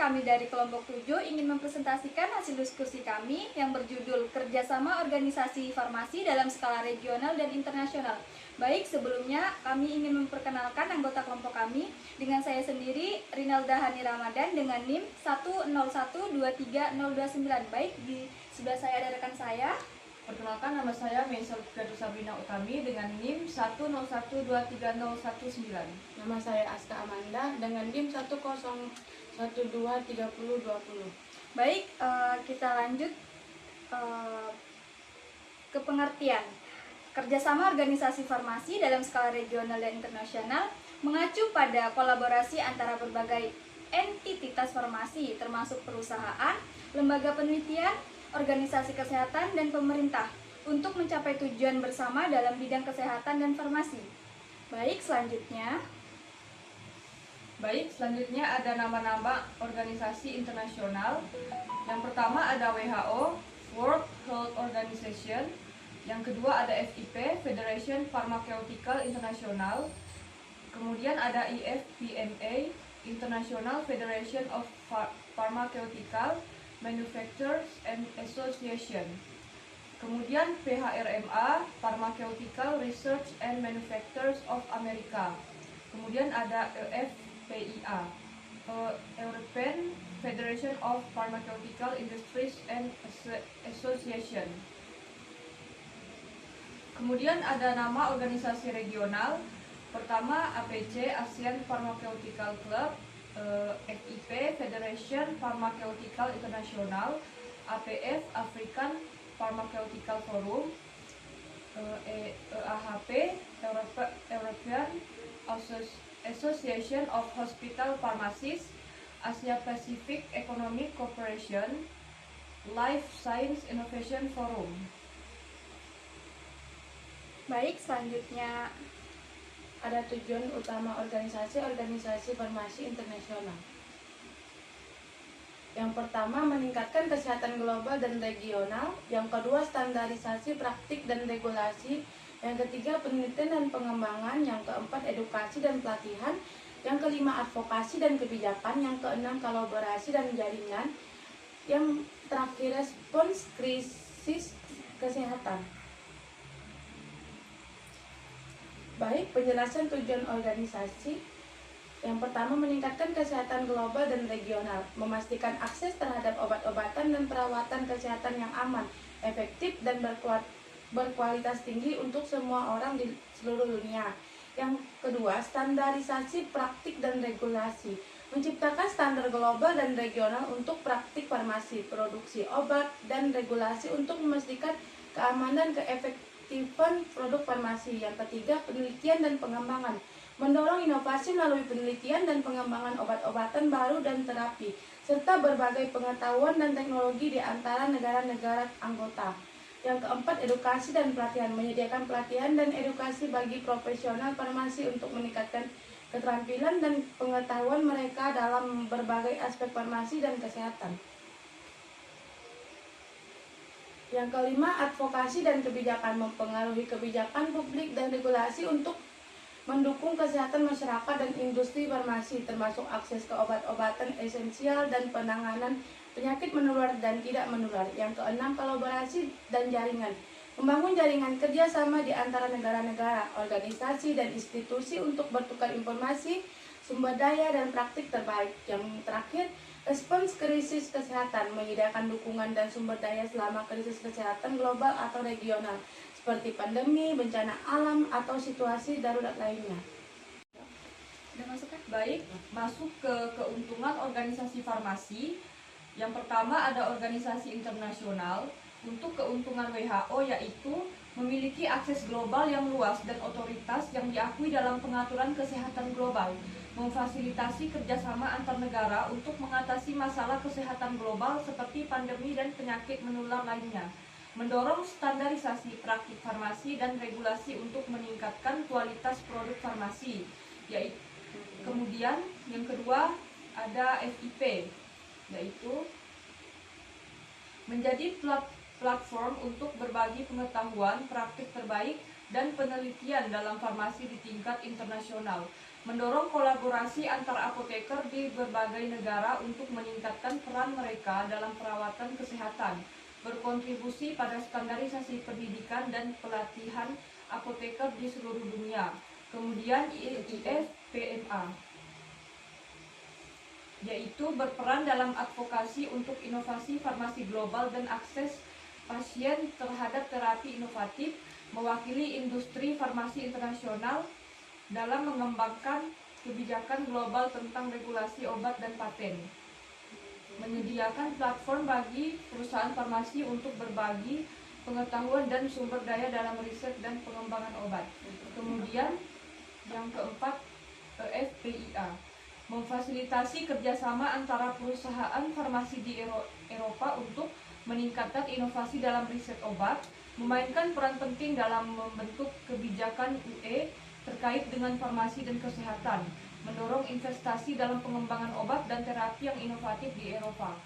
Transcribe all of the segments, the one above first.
kami dari kelompok 7 ingin mempresentasikan hasil diskusi kami yang berjudul Kerjasama Organisasi Farmasi dalam Skala Regional dan Internasional. Baik, sebelumnya kami ingin memperkenalkan anggota kelompok kami dengan saya sendiri, Rinalda Hani Ramadan dengan NIM 101230229. Baik, di sebelah saya ada rekan saya. Perkenalkan, nama saya Meisel Gadu Sabrina Utami dengan NIM 101230119. Nama saya Aska Amanda dengan NIM 101123020. Baik, kita lanjut ke pengertian. Kerjasama organisasi farmasi dalam skala regional dan internasional mengacu pada kolaborasi antara berbagai entitas farmasi termasuk perusahaan, lembaga penelitian, organisasi kesehatan, dan pemerintah untuk mencapai tujuan bersama dalam bidang kesehatan dan farmasi. Baik, selanjutnya ada nama-nama organisasi internasional. Yang pertama ada WHO, World Health Organization. Yang kedua ada FIP, Federation Pharmaceutical International. Kemudian ada IFPMA, International Federation of Pharmaceutical Manufacturers and Association. Kemudian PHRMA, Pharmaceutical Research and Manufacturers of America. Kemudian ada EFPIA, European Federation of Pharmaceutical Industries and Association. Kemudian ada nama organisasi regional. Pertama APC, ASEAN Pharmaceutical Club. FIP, Federation Pharmaceutical International. APF, African Pharmaceutical Forum. EAHP, European Association of Hospital Pharmacists. Asia Pacific Economic Cooperation. Life Science Innovation Forum. baik, selanjutnya Ada tujuan utama organisasi farmasi internasional. Yang pertama, meningkatkan kesehatan global dan regional. Yang kedua, standarisasi praktik dan regulasi. Yang ketiga, penelitian dan pengembangan. Yang keempat, edukasi dan pelatihan. Yang kelima, advokasi dan kebijakan. Yang keenam, kolaborasi dan jaringan. Yang terakhir, respons krisis kesehatan. Baik, penjelasan tujuan organisasi. Yang pertama, meningkatkan kesehatan global dan regional, memastikan akses terhadap obat-obatan dan perawatan kesehatan yang aman, efektif, dan berkualitas tinggi untuk semua orang di seluruh dunia. Yang kedua, standarisasi praktik dan regulasi, menciptakan standar global dan regional untuk praktik farmasi, produksi obat, dan regulasi untuk memastikan keamanan keefektifan produk farmasi. Yang ketiga, penelitian dan pengembangan, mendorong inovasi melalui penelitian dan pengembangan obat-obatan baru dan terapi, serta berbagai pengetahuan dan teknologi di antara negara-negara anggota. Yang keempat, edukasi dan pelatihan, menyediakan pelatihan dan edukasi bagi profesional farmasi untuk meningkatkan keterampilan dan pengetahuan mereka dalam berbagai aspek farmasi dan kesehatan. Yang kelima, advokasi dan kebijakan, mempengaruhi kebijakan publik dan regulasi untuk mendukung kesehatan masyarakat dan industri farmasi, termasuk akses ke obat-obatan esensial dan penanganan penyakit menular dan tidak menular. Yang keenam, kolaborasi dan jaringan, membangun jaringan kerjasama di antara negara-negara, organisasi, dan institusi untuk bertukar informasi, sumber daya, dan praktik terbaik. Yang terakhir, respons krisis kesehatan, menyediakan dukungan dan sumber daya selama krisis kesehatan global atau regional, seperti pandemi, bencana alam, atau situasi darurat lainnya. Baik, masuk ke keuntungan organisasi farmasi. Yang pertama ada organisasi internasional. Untuk keuntungan WHO yaitu memiliki akses global yang luas dan otoritas yang diakui dalam pengaturan kesehatan global, memfasilitasi kerjasama antar negara untuk mengatasi masalah kesehatan global seperti pandemi dan penyakit menular lainnya, mendorong standarisasi praktik farmasi dan regulasi untuk meningkatkan kualitas produk farmasi. Kemudian yang kedua ada FIP, yaitu menjadi platform untuk berbagi pengetahuan, praktik terbaik, dan penelitian dalam farmasi di tingkat internasional, mendorong kolaborasi antar apoteker di berbagai negara untuk meningkatkan peran mereka dalam perawatan kesehatan, berkontribusi pada standarisasi pendidikan dan pelatihan apoteker di seluruh dunia. Kemudian IFPMA, yaitu berperan dalam advokasi untuk inovasi farmasi global dan akses pasien terhadap terapi inovatif, mewakili industri farmasi internasional dalam mengembangkan kebijakan global tentang regulasi obat dan paten, menyediakan platform bagi perusahaan farmasi untuk berbagi pengetahuan dan sumber daya dalam riset dan pengembangan obat. Kemudian yang keempat, FPIA, memfasilitasi kerjasama antara perusahaan farmasi di Eropa untuk meningkatkan inovasi dalam riset obat, memainkan peran penting dalam membentuk kebijakan UE terkait dengan farmasi dan kesehatan, mendorong investasi dalam pengembangan obat dan terapi yang inovatif di Eropa.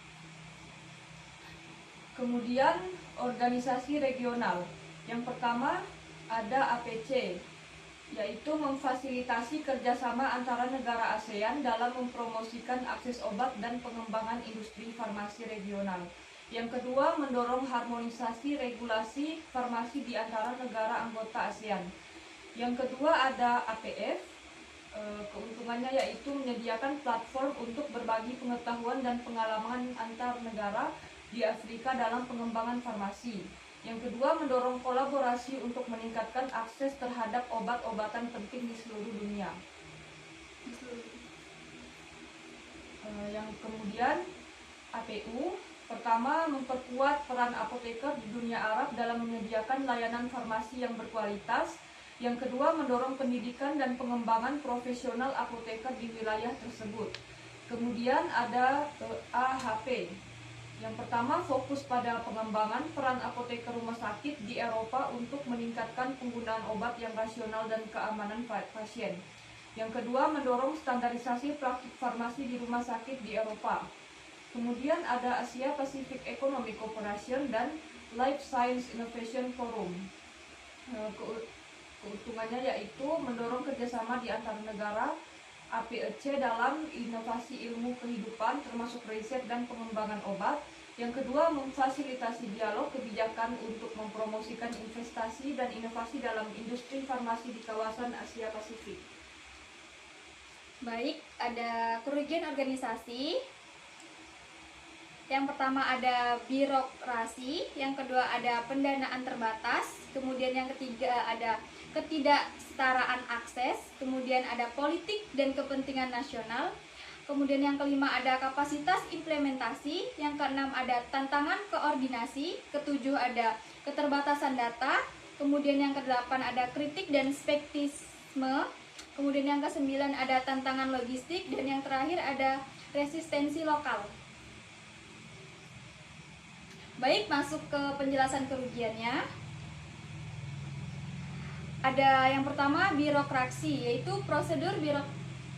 Kemudian organisasi regional. Yang pertama ada APC, yaitu memfasilitasi kerjasama antara negara ASEAN dalam mempromosikan akses obat dan pengembangan industri farmasi regional. Yang kedua, mendorong harmonisasi regulasi farmasi di antara negara anggota ASEAN. Yang kedua ada APF, keuntungannya yaitu menyediakan platform untuk berbagi pengetahuan dan pengalaman antar negara di Afrika dalam pengembangan farmasi. Yang kedua, mendorong kolaborasi untuk meningkatkan akses terhadap obat-obatan penting di seluruh dunia. Yang kemudian APU, pertama, memperkuat peran apoteker di dunia Arab dalam menyediakan layanan farmasi yang berkualitas. Yang kedua, mendorong pendidikan dan pengembangan profesional apoteker di wilayah tersebut. Kemudian ada AHP. Yang pertama, fokus pada pengembangan peran apoteker rumah sakit di Eropa untuk meningkatkan penggunaan obat yang rasional dan keamanan pasien. Yang kedua, mendorong standarisasi praktik farmasi di rumah sakit di Eropa. Kemudian ada Asia Pacific Economic Cooperation dan Life Science Innovation Forum. Keuntungannya yaitu mendorong kerjasama di antar negara APEC dalam inovasi ilmu kehidupan termasuk riset dan pengembangan obat. Yang kedua, memfasilitasi dialog kebijakan untuk mempromosikan investasi dan inovasi dalam industri farmasi di kawasan Asia Pasifik. Baik, ada kerugian organisasi. Yang pertama ada birokrasi, yang kedua ada pendanaan terbatas, kemudian yang ketiga ada ketidaksetaraan akses, kemudian ada politik dan kepentingan nasional, kemudian yang kelima ada kapasitas implementasi, yang keenam ada tantangan koordinasi, ketujuh ada keterbatasan data, kemudian yang kedelapan ada kritik dan skeptisisme, kemudian yang kesembilan ada tantangan logistik, dan yang terakhir ada resistensi lokal. Baik, masuk ke penjelasan kerugiannya. Ada yang pertama birokrasi, yaitu prosedur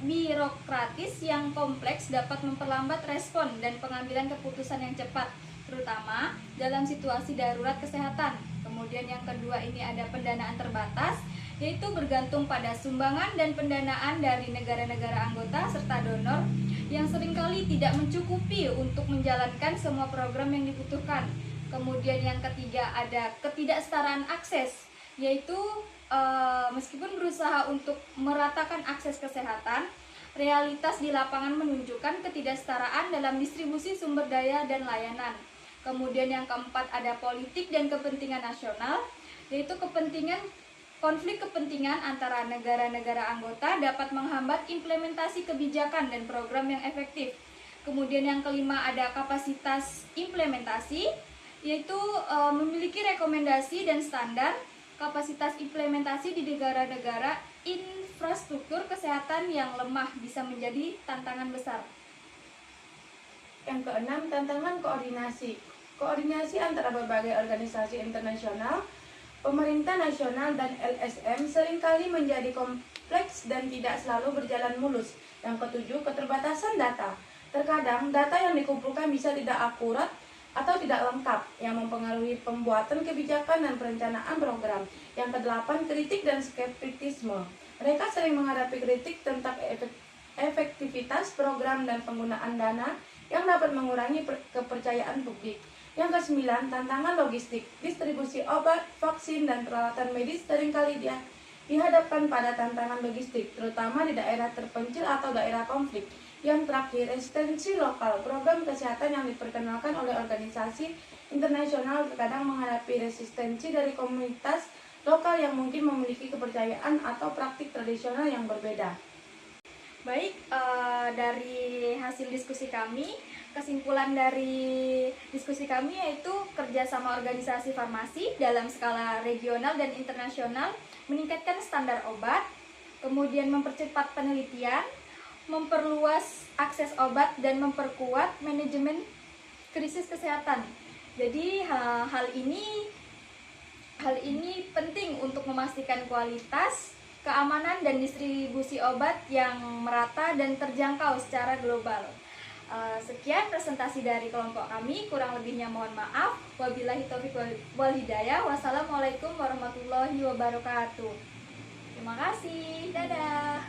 birokratis yang kompleks dapat memperlambat respon dan pengambilan keputusan yang cepat, terutama dalam situasi darurat kesehatan. Kemudian yang kedua ini ada pendanaan terbatas, yaitu bergantung pada sumbangan dan pendanaan dari negara-negara anggota serta donor yang seringkali tidak mencukupi untuk menjalankan semua program yang dibutuhkan. Kemudian yang ketiga ada ketidaksetaraan akses, yaitu meskipun berusaha untuk meratakan akses kesehatan, realitas di lapangan menunjukkan ketidaksetaraan dalam distribusi sumber daya dan layanan. Kemudian yang keempat ada politik dan kepentingan nasional, yaitu konflik kepentingan antara negara-negara anggota dapat menghambat implementasi kebijakan dan program yang efektif. Kemudian yang kelima ada kapasitas implementasi, yaitu memiliki rekomendasi dan standar. Kapasitas implementasi di negara-negara infrastruktur kesehatan yang lemah bisa menjadi tantangan besar. Yang keenam, tantangan koordinasi. Koordinasi antara berbagai organisasi internasional, pemerintah nasional, dan LSM seringkali menjadi kompleks dan tidak selalu berjalan mulus. Yang ketujuh, keterbatasan data. Terkadang data yang dikumpulkan bisa tidak akurat atau tidak lengkap, yang mempengaruhi pembuatan kebijakan dan perencanaan program. Yang kedelapan, kritik dan skeptisisme. Mereka sering menghadapi kritik tentang efektivitas program dan penggunaan dana yang dapat mengurangi kepercayaan publik. Yang kesembilan, tantangan logistik. Distribusi obat, vaksin, dan peralatan medis seringkali dihadapkan pada tantangan logistik, terutama di daerah terpencil atau daerah konflik. Yang terakhir, resistensi lokal. Program kesehatan yang diperkenalkan oleh organisasi internasional terkadang menghadapi resistensi dari komunitas lokal yang mungkin memiliki kepercayaan atau praktik tradisional yang berbeda. Baik, dari hasil diskusi kami, kesimpulan dari diskusi kami yaitu kerjasama organisasi farmasi dalam skala regional dan internasional meningkatkan standar obat, kemudian mempercepat penelitian, memperluas akses obat, dan memperkuat manajemen krisis kesehatan. Jadi hal ini penting untuk memastikan kualitas, keamanan, dan distribusi obat yang merata dan terjangkau secara global. Sekian presentasi dari kelompok kami, kurang lebihnya mohon maaf. Wabillahi taufiq wal hidayah. Wassalamualaikum warahmatullahi wabarakatuh. Terima kasih. Dadah.